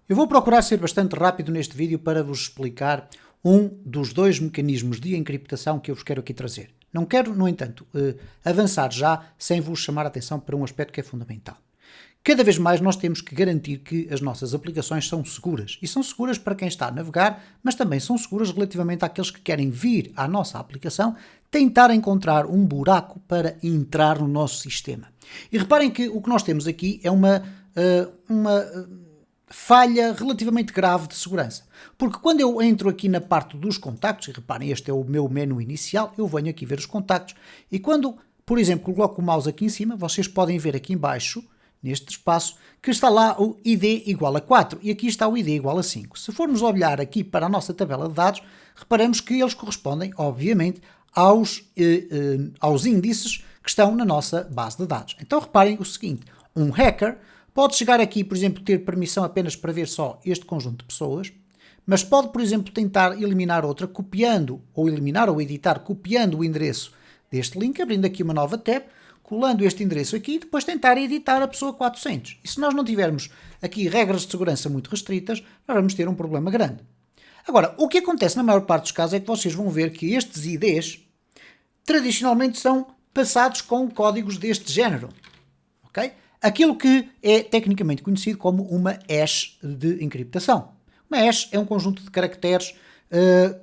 Eu vou procurar ser bastante rápido neste vídeo para vos explicar um dos dois mecanismos de encriptação que eu vos quero aqui trazer. Não quero, no entanto, avançar já sem vos chamar a atenção para um aspecto que é fundamental. Cada vez mais nós temos que garantir que as nossas aplicações são seguras. E são seguras para quem está a navegar, mas também são seguras relativamente àqueles que querem vir à nossa aplicação tentar encontrar um buraco para entrar no nosso sistema. E reparem que o que nós temos aqui é uma falha relativamente grave de segurança. Porque quando eu entro aqui na parte dos contactos, e reparem, este é o meu menu inicial, eu venho aqui ver os contactos, e quando, por exemplo, coloco o mouse aqui em cima, vocês podem ver aqui em baixo, neste espaço, que está lá o ID igual a 4, e aqui está o ID igual a 5. Se formos olhar aqui para a nossa tabela de dados, reparamos que eles correspondem, obviamente, aos índices que estão na nossa base de dados. Então reparem o seguinte, um hacker pode chegar aqui, por exemplo, ter permissão apenas para ver só este conjunto de pessoas, mas pode, por exemplo, tentar eliminar outra copiando, ou eliminar ou editar copiando o endereço deste link, abrindo aqui uma nova tab, colando este endereço aqui e depois tentar editar a pessoa 400. E se nós não tivermos aqui regras de segurança muito restritas, nós vamos ter um problema grande. Agora, o que acontece na maior parte dos casos é que vocês vão ver que estes IDs tradicionalmente são passados com códigos deste género. Ok? Aquilo que é tecnicamente conhecido como uma hash de encriptação. Uma hash é um conjunto de caracteres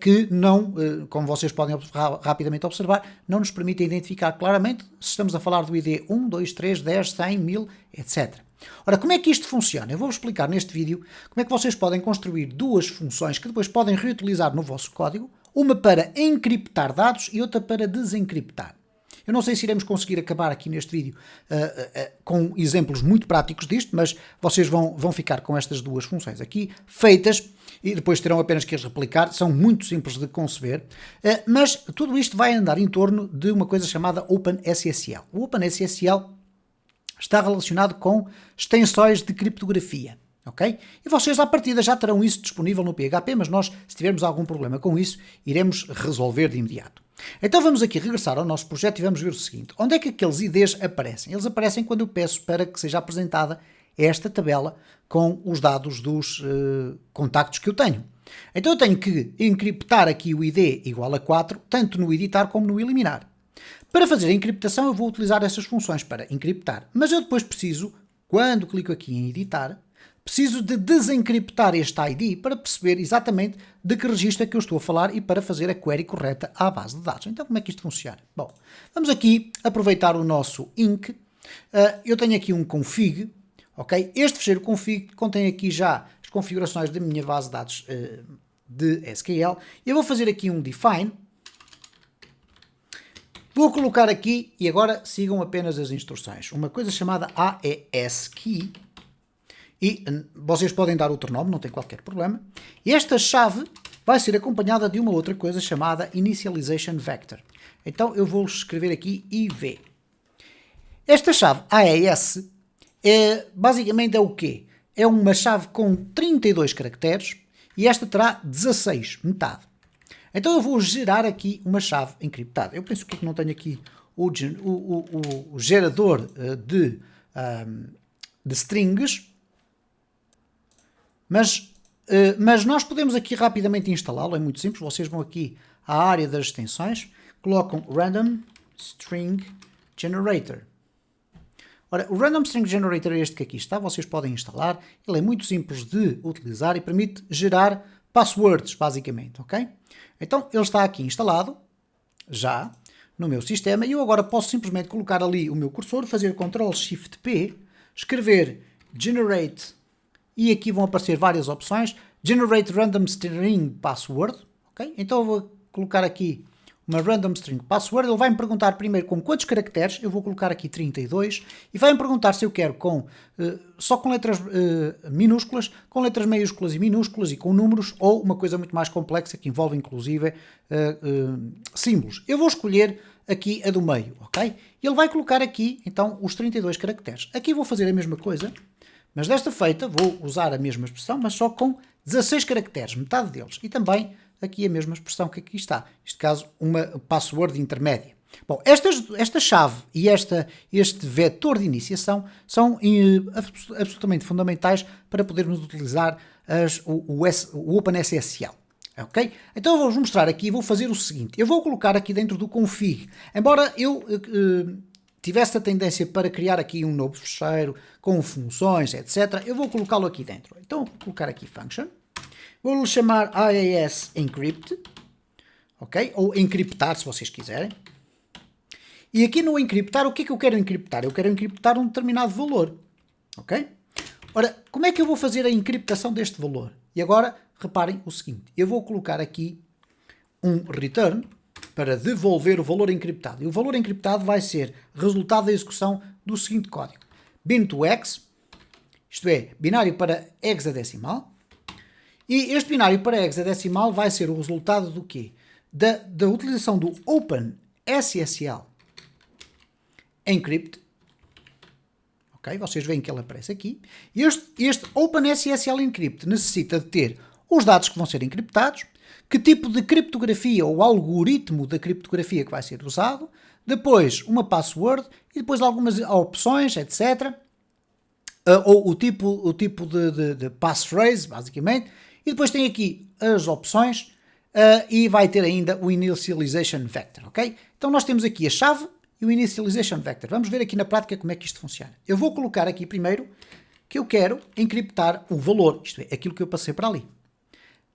que não, como vocês podem rapidamente observar, não nos permite identificar claramente se estamos a falar do ID 1, 2, 3, 10, 100, 1000, etc. Ora, como é que isto funciona? Eu vou-vos explicar neste vídeo como é que vocês podem construir duas funções que depois podem reutilizar no vosso código, uma para encriptar dados e outra para desencriptar. Eu não sei se iremos conseguir acabar aqui neste vídeo com exemplos muito práticos disto, mas vocês vão ficar com estas duas funções aqui feitas e depois terão apenas que as replicar. São muito simples de conceber, mas tudo isto vai andar em torno de uma coisa chamada OpenSSL. O OpenSSL está relacionado com extensões de criptografia. Okay? E vocês à partida já terão isso disponível no PHP, mas nós, se tivermos algum problema com isso, iremos resolver de imediato. Então vamos aqui regressar ao nosso projeto e vamos ver o seguinte. Onde é que aqueles IDs aparecem? Eles aparecem quando eu peço para que seja apresentada esta tabela com os dados dos contactos que eu tenho. Então eu tenho que encriptar aqui o ID igual a 4, tanto no editar como no eliminar. Para fazer a encriptação eu vou utilizar essas funções para encriptar, mas eu depois preciso, quando clico aqui em editar, preciso de desencriptar este ID para perceber exatamente de que registro é que eu estou a falar e para fazer a query correta à base de dados. Então como é que isto funciona? Bom, vamos aqui aproveitar o nosso inc. Eu tenho aqui um config, ok? Este fecheiro config contém aqui já as configurações da minha base de dados de SQL. Eu vou fazer aqui um define. Vou colocar aqui, e agora sigam apenas as instruções, uma coisa chamada AES key. E vocês podem dar outro nome, não tem qualquer problema. E esta chave vai ser acompanhada de uma outra coisa chamada Initialization Vector. Então eu vou escrever aqui IV. Esta chave AES basicamente é o quê? É uma chave com 32 caracteres e esta terá 16, metade. Então eu vou gerar aqui uma chave encriptada. Eu penso que não tenho aqui o gerador de strings. Mas nós podemos aqui rapidamente instalá-lo, é muito simples. Vocês vão aqui à área das extensões, colocam Random String Generator. Ora, o Random String Generator é este que aqui está, vocês podem instalar. Ele é muito simples de utilizar e permite gerar passwords, basicamente, ok? Então, ele está aqui instalado, já, no meu sistema, e eu agora posso simplesmente colocar ali o meu cursor, fazer Ctrl-Shift-P, escrever Generate. E aqui vão aparecer várias opções. Generate Random String Password. Okay? Então eu vou colocar aqui uma Random String Password. Ele vai-me perguntar primeiro com quantos caracteres. Eu vou colocar aqui 32. E vai-me perguntar se eu quero só com letras minúsculas, com letras maiúsculas e minúsculas e com números, ou uma coisa muito mais complexa que envolve inclusive símbolos. Eu vou escolher aqui a do meio. Okay? E ele vai colocar aqui então os 32 caracteres. Aqui vou fazer a mesma coisa. Mas desta feita vou usar a mesma expressão, mas só com 16 caracteres, metade deles. E também aqui a mesma expressão que aqui está. Neste caso, uma password intermédia. Bom, esta chave e este vetor de iniciação são absolutamente fundamentais para podermos utilizar o OpenSSL. Ok? Então eu vou-vos mostrar aqui, vou fazer o seguinte, eu vou colocar aqui dentro do config, embora eu tivesse a tendência para criar aqui um novo fecheiro com funções, etc., eu vou colocá-lo aqui dentro. Então vou colocar aqui function, vou-lhe chamar IAS encrypt, ok? Ou encriptar, se vocês quiserem. E aqui no encriptar, o que é que eu quero encriptar? Eu quero encriptar um determinado valor, ok? Ora, como é que eu vou fazer a encriptação deste valor? E agora, reparem o seguinte, eu vou colocar aqui um return para devolver o valor encriptado. E o valor encriptado vai ser resultado da execução do seguinte código. Bin to X, isto é, binário para hexadecimal. E este binário para hexadecimal vai ser o resultado do quê? Da utilização do OpenSSL encrypt. Ok? Vocês veem que ele aparece aqui. Este OpenSSL encrypt necessita de ter os dados que vão ser encriptados, que tipo de criptografia ou algoritmo da criptografia que vai ser usado, depois uma password e depois algumas opções, etc. Ou o tipo de passphrase, basicamente. E depois tem aqui as opções e vai ter ainda o initialization vector, ok? Então nós temos aqui a chave e o initialization vector. Vamos ver aqui na prática como é que isto funciona. Eu vou colocar aqui primeiro que eu quero encriptar o valor, isto é, aquilo que eu passei para ali.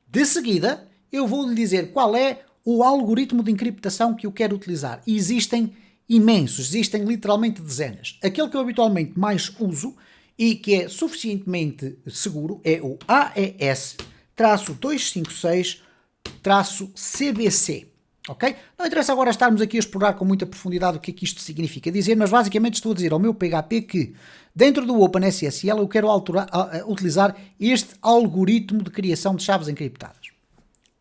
De seguida, eu vou lhe dizer qual é o algoritmo de encriptação que eu quero utilizar. E existem imensos, existem literalmente dezenas. Aquele que eu habitualmente mais uso e que é suficientemente seguro é o AES-256-CBC. Ok? Não interessa agora estarmos aqui a explorar com muita profundidade o que é que isto significa dizer, mas basicamente estou a dizer ao meu PHP que dentro do OpenSSL eu quero utilizar este algoritmo de criação de chaves encriptadas.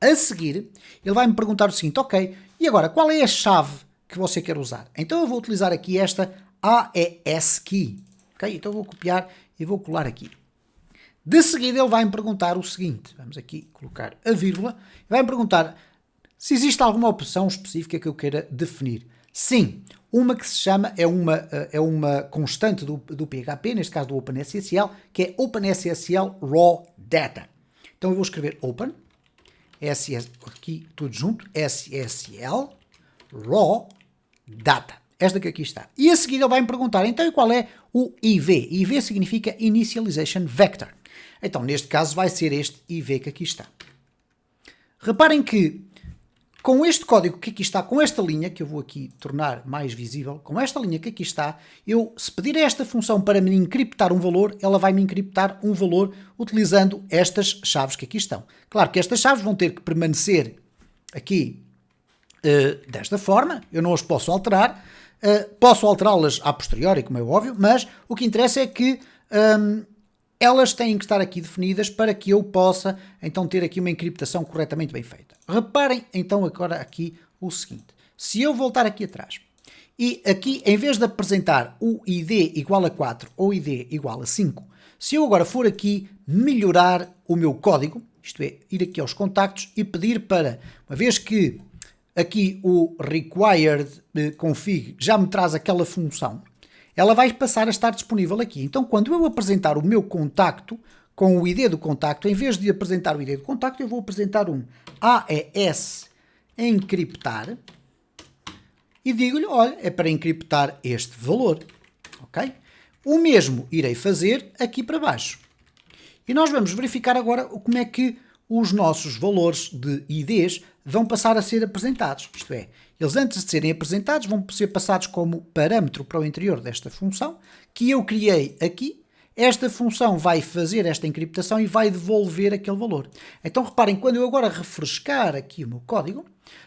A seguir, ele vai me perguntar o seguinte, ok, e agora qual é a chave que você quer usar? Então eu vou utilizar aqui esta AES key. Ok? Então eu vou copiar e vou colar aqui. De seguida ele vai me perguntar o seguinte, vamos aqui colocar a vírgula, vai me perguntar se existe alguma opção específica que eu queira definir. Sim, uma que se chama, é uma constante do PHP, neste caso do OpenSSL, que é OpenSSL Raw Data. Então eu vou escrever Open, aqui tudo junto, SSL Raw Data. Esta que aqui está. E a seguir ele vai me perguntar, então qual é o IV? IV significa Initialization Vector. Então neste caso vai ser este IV que aqui está. Reparem que com este código que aqui está, com esta linha, que eu vou aqui tornar mais visível, com esta linha que aqui está, eu, se pedir a esta função para me encriptar um valor, ela vai me encriptar um valor utilizando estas chaves que aqui estão. Claro que estas chaves vão ter que permanecer aqui desta forma, eu não as posso alterar, posso alterá-las a posteriori, como é óbvio, mas o que interessa é que elas têm que estar aqui definidas para que eu possa então ter aqui uma encriptação corretamente bem feita. Reparem então agora aqui o seguinte, se eu voltar aqui atrás e aqui em vez de apresentar o ID igual a 4 ou ID igual a 5, se eu agora for aqui melhorar o meu código, isto é, ir aqui aos contactos e pedir para, uma vez que aqui o required config já me traz aquela função, ela vai passar a estar disponível aqui. Então, quando eu apresentar o meu contacto, com o ID do contacto, em vez de apresentar o ID do contacto, eu vou apresentar um AES encriptar e digo-lhe, olha, é para encriptar este valor. Ok? O mesmo irei fazer aqui para baixo. E nós vamos verificar agora como é que os nossos valores de IDs vão passar a ser apresentados. Isto é, eles antes de serem apresentados vão ser passados como parâmetro para o interior desta função que eu criei aqui. Esta função vai fazer esta encriptação e vai devolver aquele valor. Então reparem, quando eu agora refrescar aqui o meu código,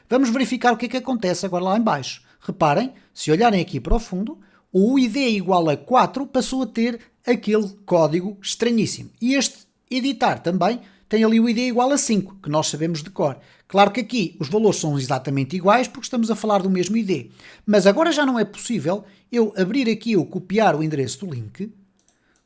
vamos verificar o que é que acontece agora lá em baixo. Reparem, se olharem aqui para o fundo, o ID igual a 4 passou a ter aquele código estranhíssimo. E este editar também tem ali o ID igual a 5, que nós sabemos de cor. Claro que aqui os valores são exatamente iguais porque estamos a falar do mesmo ID. Mas agora já não é possível eu abrir aqui ou copiar o endereço do link,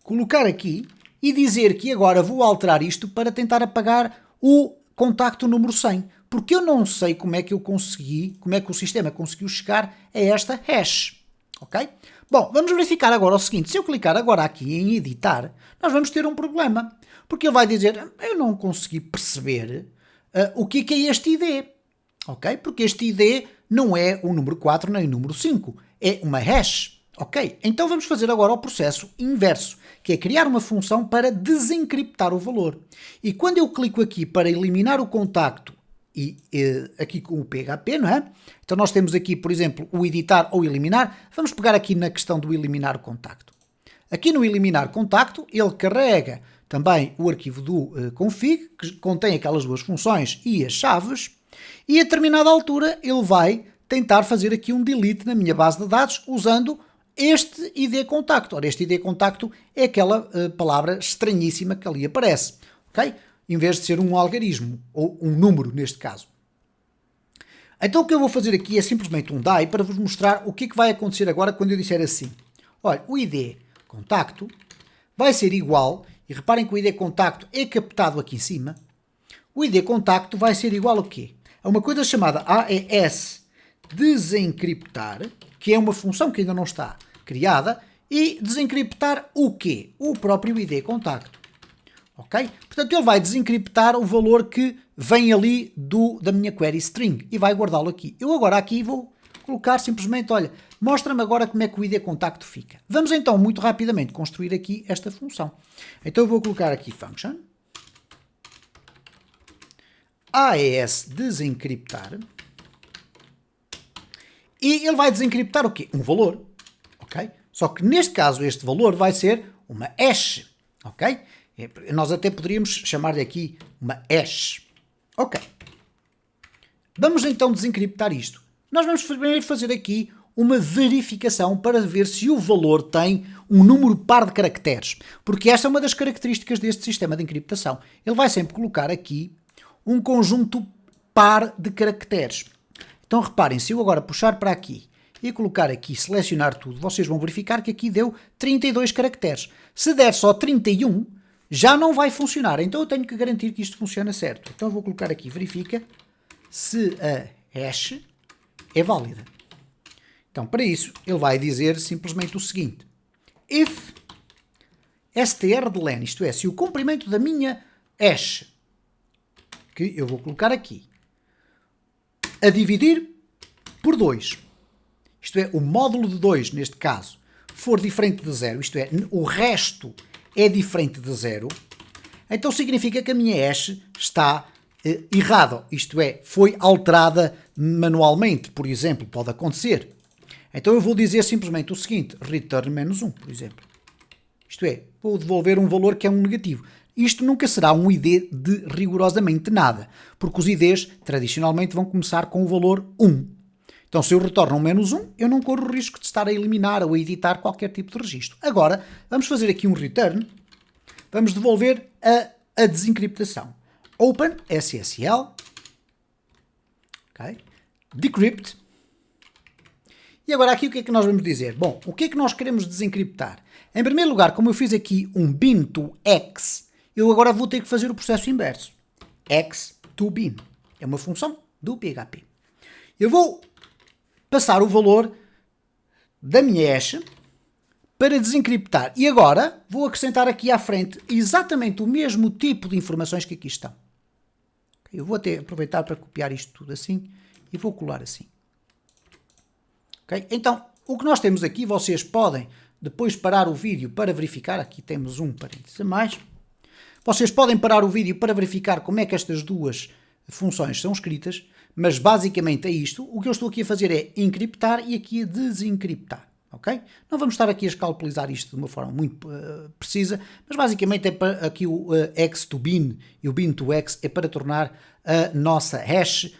colocar aqui e dizer que agora vou alterar isto para tentar apagar o contacto número 100. Porque eu não sei como é que eu consegui, como é que o sistema conseguiu chegar a esta hash. Ok? Bom, vamos verificar agora o seguinte. Se eu clicar agora aqui em editar, nós vamos ter um problema. Porque ele vai dizer, eu não consegui perceber o que é este ID. Ok? Porque este ID não é o número 4 nem o número 5. É uma hash. Ok? Então vamos fazer agora o processo inverso, que é criar uma função para desencriptar o valor. E quando eu clico aqui para eliminar o contacto, e aqui com o PHP, não é? Então nós temos aqui, por exemplo, o editar ou eliminar. Vamos pegar aqui na questão do eliminar o contacto. Aqui no eliminar contacto, ele carrega também o arquivo do config, que contém aquelas duas funções e as chaves, e a determinada altura ele vai tentar fazer aqui um delete na minha base de dados usando este ID contacto. Ora, este ID contacto é aquela palavra estranhíssima que ali aparece, ok? Em vez de ser um algarismo, ou um número neste caso. Então o que eu vou fazer aqui é simplesmente um die para vos mostrar o que é que vai acontecer agora quando eu disser assim. Olha, o ID contacto vai ser igual, e reparem que o ID contacto é captado aqui em cima, o ID contacto vai ser igual a quê? A uma coisa chamada AES desencriptar, que é uma função que ainda não está criada, e desencriptar o quê? O próprio ID contacto. Ok? Portanto, ele vai desencriptar o valor que vem ali da minha query string e vai guardá-lo aqui. Eu agora aqui vou colocar simplesmente, olha, mostra-me agora como é que o ID contacto fica. Vamos então muito rapidamente construir aqui esta função. Então eu vou colocar aqui function AES desencriptar e ele vai desencriptar o quê? Um valor, ok? Só que neste caso este valor vai ser uma hash, ok? Nós até poderíamos chamar-lhe aqui uma hash. Ok. Vamos então desencriptar isto. Nós vamos primeiro fazer aqui uma verificação para ver se o valor tem um número par de caracteres. Porque esta é uma das características deste sistema de encriptação. Ele vai sempre colocar aqui um conjunto par de caracteres. Então reparem, se eu agora puxar para aqui e colocar aqui, selecionar tudo, vocês vão verificar que aqui deu 32 caracteres. Se der só 31, já não vai funcionar. Então eu tenho que garantir que isto funciona certo. Então eu vou colocar aqui, verifica se a hash é válida. Então para isso ele vai dizer simplesmente o seguinte. If str de len, isto é, se o comprimento da minha hash, que eu vou colocar aqui, a dividir por 2, isto é, o módulo de 2 neste caso, for diferente de 0, isto é, o resto é diferente de 0, então significa que a minha hash está errada, isto é, foi alterada manualmente, por exemplo, pode acontecer. Então eu vou dizer simplesmente o seguinte, return -1, por exemplo. Isto é, vou devolver um valor que é um negativo. Isto nunca será um ID de rigorosamente nada, porque os IDs tradicionalmente vão começar com o valor 1. Então se eu retorno um -1, eu não corro o risco de estar a eliminar ou a editar qualquer tipo de registro. Agora, vamos fazer aqui um return, vamos devolver a desencriptação. Open SSL, okay, decrypt, e agora aqui o que é que nós vamos dizer? Bom, o que é que nós queremos desencriptar? Em primeiro lugar, como eu fiz aqui um bin to x, eu agora vou ter que fazer o processo inverso. X to bin. É uma função do PHP. Eu vou passar o valor da minha hash para desencriptar. E agora vou acrescentar aqui à frente exatamente o mesmo tipo de informações que aqui estão. Eu vou até aproveitar para copiar isto tudo assim e vou colar assim. Okay? Então, o que nós temos aqui, vocês podem depois parar o vídeo para verificar, aqui temos um parênteses a mais, vocês podem parar o vídeo para verificar como é que estas duas funções são escritas, mas basicamente é isto. O que eu estou aqui a fazer é encriptar e aqui a desencriptar. Okay? Não vamos estar aqui a escalpelizar isto de uma forma muito precisa, mas basicamente é para aqui o x to bin e o bin to x é para tornar a nossa hash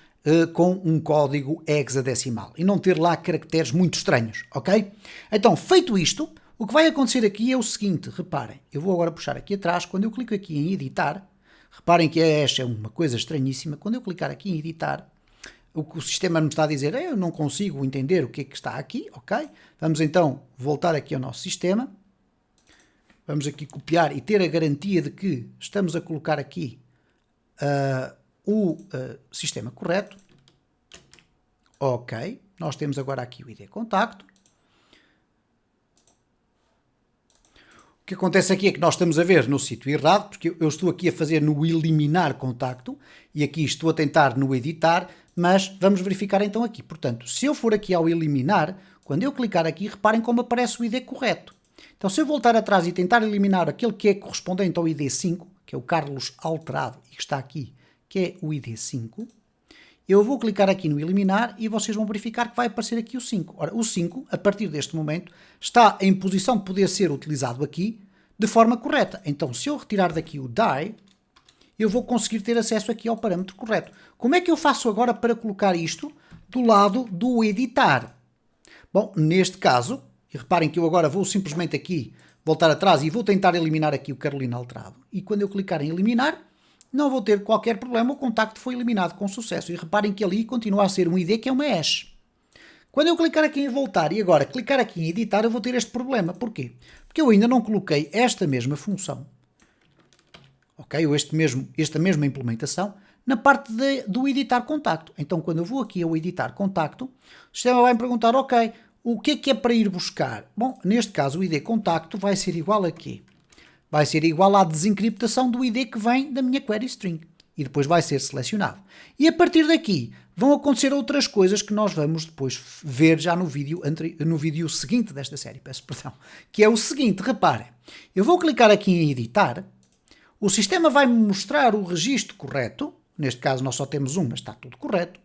com um código hexadecimal e não ter lá caracteres muito estranhos, ok? Então, feito isto, o que vai acontecer aqui é o seguinte, reparem, eu vou agora puxar aqui atrás, quando eu clico aqui em editar, reparem que a hash é uma coisa estranhíssima, quando eu clicar aqui em editar, o que o sistema me está a dizer é eu não consigo entender o que é que está aqui, ok? Vamos então voltar aqui ao nosso sistema, vamos aqui copiar e ter a garantia de que estamos a colocar aqui o sistema correto. Ok, nós temos agora aqui o ID contacto. O que acontece aqui é que nós estamos a ver no sítio errado, porque eu estou aqui a fazer no eliminar contacto e aqui estou a tentar no editar, mas vamos verificar então aqui. Portanto, se eu for aqui ao eliminar, quando eu clicar aqui, reparem como aparece o ID correto. Então, se eu voltar atrás e tentar eliminar aquele que é correspondente ao ID 5, que é o Carlos alterado e que está aqui, que é o ID 5, eu vou clicar aqui no eliminar e vocês vão verificar que vai aparecer aqui o 5. Ora, o 5, a partir deste momento, está em posição de poder ser utilizado aqui de forma correta. Então, se eu retirar daqui o die, eu vou conseguir ter acesso aqui ao parâmetro correto. Como é que eu faço agora para colocar isto do lado do editar? Bom, neste caso, e reparem que eu agora vou simplesmente aqui voltar atrás e vou tentar eliminar aqui o Carolina alterado. E quando eu clicar em eliminar, não vou ter qualquer problema, o contacto foi eliminado com sucesso. E reparem que ali continua a ser um ID que é uma hash. Quando eu clicar aqui em voltar e agora clicar aqui em editar, eu vou ter este problema. Porquê? Porque eu ainda não coloquei esta mesma função, ok? Ou esta mesma implementação, na parte do editar contacto. Então, quando eu vou aqui ao editar contacto, o sistema vai me perguntar, ok, o que é para ir buscar? Bom, neste caso, o ID contacto vai ser igual a quê? Vai ser igual à desencriptação do ID que vem da minha query string. E depois vai ser selecionado. E a partir daqui vão acontecer outras coisas que nós vamos depois ver já no vídeo seguinte desta série, peço perdão. Que é o seguinte, reparem. Eu vou clicar aqui em editar. O sistema vai-me mostrar o registro correto. Neste caso nós só temos um, mas está tudo correto.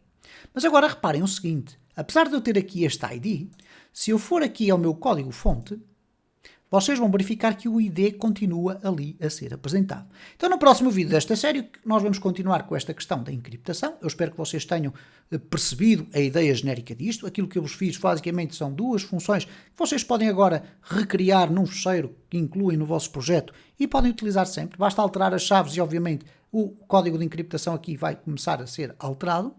Mas agora reparem o seguinte. Apesar de eu ter aqui este ID, se eu for aqui ao meu código-fonte, vocês vão verificar que o ID continua ali a ser apresentado. Então, no próximo vídeo desta série, nós vamos continuar com esta questão da encriptação. Eu espero que vocês tenham percebido a ideia genérica disto. Aquilo que eu vos fiz, basicamente, são duas funções que vocês podem agora recriar num fecheiro que incluem no vosso projeto e podem utilizar sempre. Basta alterar as chaves e, obviamente, o código de encriptação aqui vai começar a ser alterado.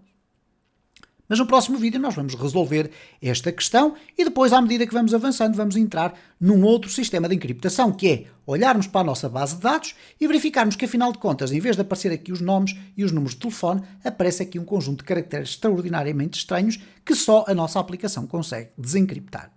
Mas no próximo vídeo nós vamos resolver esta questão e depois, à medida que vamos avançando, vamos entrar num outro sistema de encriptação, que é olharmos para a nossa base de dados e verificarmos que, afinal de contas, em vez de aparecer aqui os nomes e os números de telefone, aparece aqui um conjunto de caracteres extraordinariamente estranhos que só a nossa aplicação consegue desencriptar.